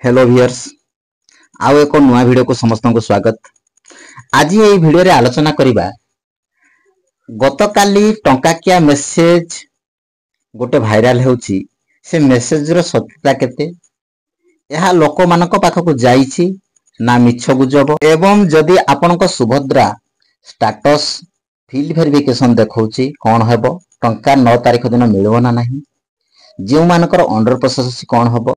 Hello viewers आउ एक नुआ वीडियो को समस्त को स्वागत। आज ये वीडियो रे आलोचना करिबा गतकाली टंकाकिया मेसेज गोटे भाइराल हेउची से मेसेज रो सत्यता केते यह लोक मानक पाखक जाईची ना मिछ गुजब एवं जदि आपनक सुभद्रा स्टेटस फील्ड वेरिफिकेशन देखौची कोन हेबो टंका 9 तारिख दिन मिलबो ना नाही जे मानकर अंडर प्रोसेस कोन हेबो।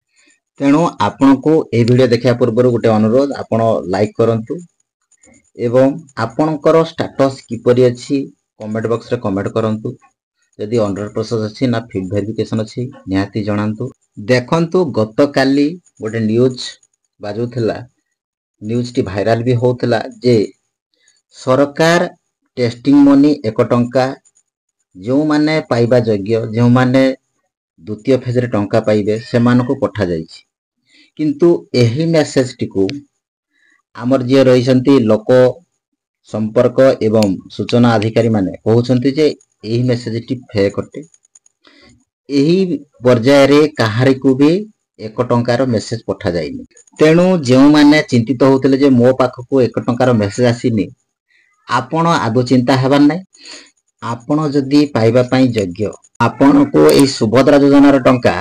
तेणु आपण को ए वीडियो देखा पूर्व गोटे अनुरोध आपण लाइक करंतु एवं आपणकर स्टेटस किपरि अछि कमेंट बॉक्स रे कमेंट करंतु। यदि अंडर प्रोसेस अछि ना फील्ड वेरिफिकेशन अछि निहाती जणांतु। देखंतु गतकाली गोटे न्यूज बाजुथला न्यूज टी भाइराल भी होतला जे सरकार टेस्टिंग मनी 1 टंका जो माने पाइबा योग्य जो माने द्वितीय फेज रे टंका पाइबे से मानको पठा जाइछि किंतु एही मेसेज टिकु आमर जे रहिसंती लोक संपर्क एवं सूचना अधिकारी माने कहउछंती जे एही मेसेज टी फेक अटे। एही पर्याय रे कहारी को भी 1 टंकार मेसेज पठा जाइनी। तेणु जेउ माने चिंतित होतले जे मो पाखकु 1 टंकार मेसेज आसीनी आपण आदो चिंता हेबार नै। आपण जदि पाइबा पई योग्य आपण को एही सुभद्रा योजना रो टंका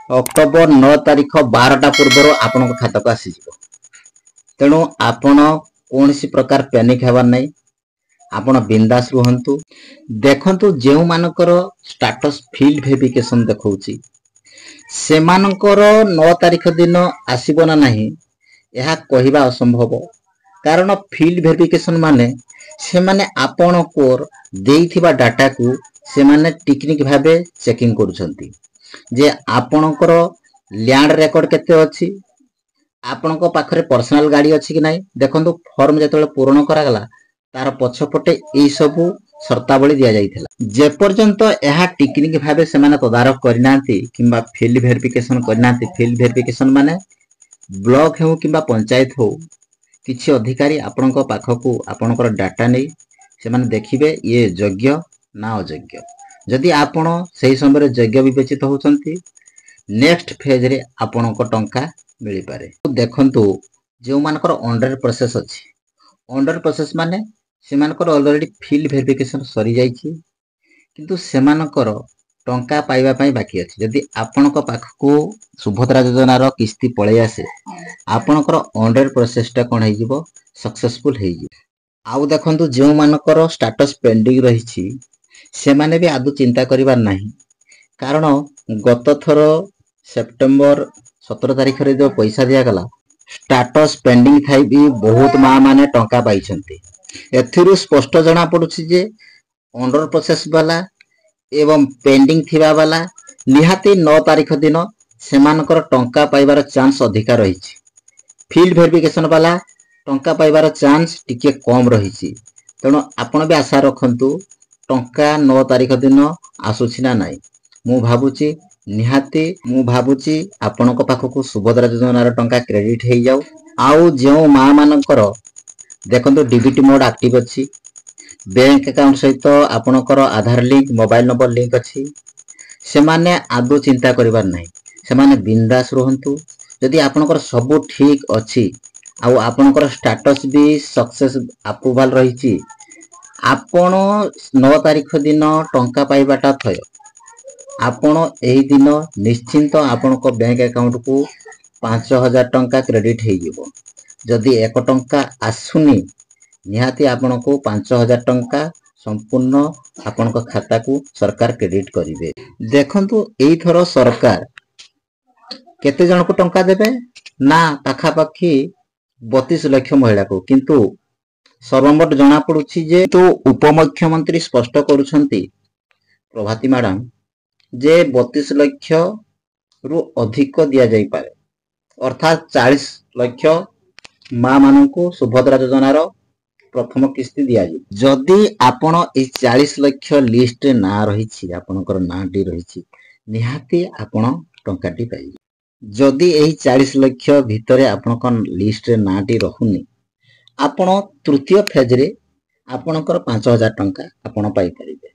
अक्टोबर 9 तारिख 12टा पूर्व आपण खाता को आसी जिवो। तेणु आपण कोनसी प्रकार पैनिक हेबार नै आपण बिंदास रहंतु। देखंतु जेउ मानकर स्टेटस फील्ड वेरिफिकेशन देखौची से मानकर 9 तारिख दिन आसीबो ना नाही यह कहिबा असंभव। कारण फील्ड वेरिफिकेशन माने से माने आपण कोर देइथिबा डाटा को से माने टेक्निक भाबे चेकिंग करूछंती जे आपणकर लैंड रेकॉर्ड केते अछि आपणको पाखरे पर्सनल गाड़ी अछि कि नाही। देखंतु फॉर्म जेतले पूर्ण करा गला तार पछपटे एई सब शर्तावली दिया जाइथिला जे पर्यंत एहा टेक्निक भाबे से माने तदारक करनांती किबा फील्ड वेरिफिकेशन करनांती। फील्ड वेरिफिकेशन माने ब्लॉक हेउ किबा पंचायत हो किछि अधिकारी आपणको पाखकु आपणकर डाटा नै से माने देखिबे ये योग्य ना अयोग्य। जदि आपण सही समय रे योग्य विवेचित होचंती नेक्स्ट फेज रे आपणको टंका मिली पारे। देखंतु जो मानकर अंडर प्रोसेस अछि अंडर प्रोसेस माने से मानकर ऑलरेडी फील्ड वेरिफिकेशन सरी जाईछि किंतु से मानकर टंका पाइबा पई बाकी अछि। जदि आपणको पाखकु सुभद्रा योजना रो किस्ती पळे आसे आपणकर अंडर प्रोसेस टा कोन हे जिवो सक्सेसफुल हे जिवो। आउ देखंतु जो मानकर स्टेटस पेंडिंग रहिछि से माने भी आदु चिंता करिबार नाही। कारण गत थर सेप्टेम्बर 17 तारिख रे जो पैसा दिया गला स्टेटस पेंडिंग थाई भी बहुत मा माने टंका पाइछंती। एथिरु स्पष्ट जणा पडुछि जे अंडर प्रोसेस वाला एवं पेंडिंग थिबा वाला निहाती 9 तारिख दिन सेमानकर टंका पाइबार चांस अधिका रहिछि। फील्ड वेरिफिकेशन वाला टंका पाइबार चांस टिके कम रहिछि। तेणु आपण भी आशा रखंतु टंका 9 तारिख दिन आसुछि ना नाही। मु भाबुची आपणक पाखकु सुभद्रा योजना रो टंका क्रेडिट हे जाऊ। आउ जेउ मा मानकर देखंतु डीबीटी मोड एक्टिव अछि बैंक अकाउंट सहित आपणकर आधार लिंक मोबाइल नंबर लिंक अछि से माने आदो चिंता करिबार नाही। से माने बिंदास रहंतु। यदि आपणकर सब ठीक अछि आउ आपणकर स्टेटस भी सक्सेस अप्रूवल रहिछि आपण 9 तारिख दिन टंका पाइबाटा थय आपण एही दिन निश्चिंत आपणको बैंक अकाउंट को 5000 टंका क्रेडिट हे जिवो। जदि 1 टंका आसुनी निहाती आपणको 5000 टंका संपूर्ण आपणको खाता को सरकार क्रेडिट करिवे। देखंतु एई थरो सरकार केते जण को टंका देबे ना पाखा पाखी 32 लाख महिला को किंतु सर्वमोट जना पडुछि जे तो उपमुख्यमंत्री स्पष्ट करूछंती प्रभाती मैडम जे 32 लाख रु अधिक दिया जाई पारे अर्थात 40 लाख मा माननको सुभद्रा योजना रो प्रथम किस्ती दिया जी। जदि आपण ए 40 लाख लिस्ट रे ना रहिछि आपनकर नाटी रहिछि निहाती आपण टंकाटी पाइ। जदि एही 40 लाख भितरे आपनकर लिस्ट रे नाटी रहुनी आपण तृतीय फेज रे आपनकर 5000 टंका आपण पाई परिबे।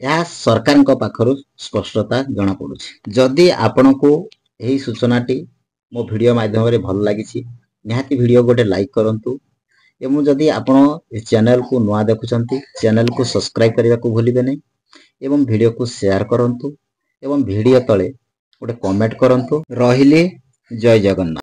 या सरकार को पाखरु स्पष्टता जणा पडुछि। जदि आपण को एही सूचनाटी मो वीडियो माध्यम रे भल लागिछि निहाती वीडियो गोटे लाइक करंतु एवं जदि आपण चैनल को नुआ देखुचंती चैनल को सब्सक्राइब करने को भूलिबे नहीं एवं वीडियो को शेयर करंतु एवं वीडियो तले गोटे कमेंट करंतु रहिले जय जगन्नाथ।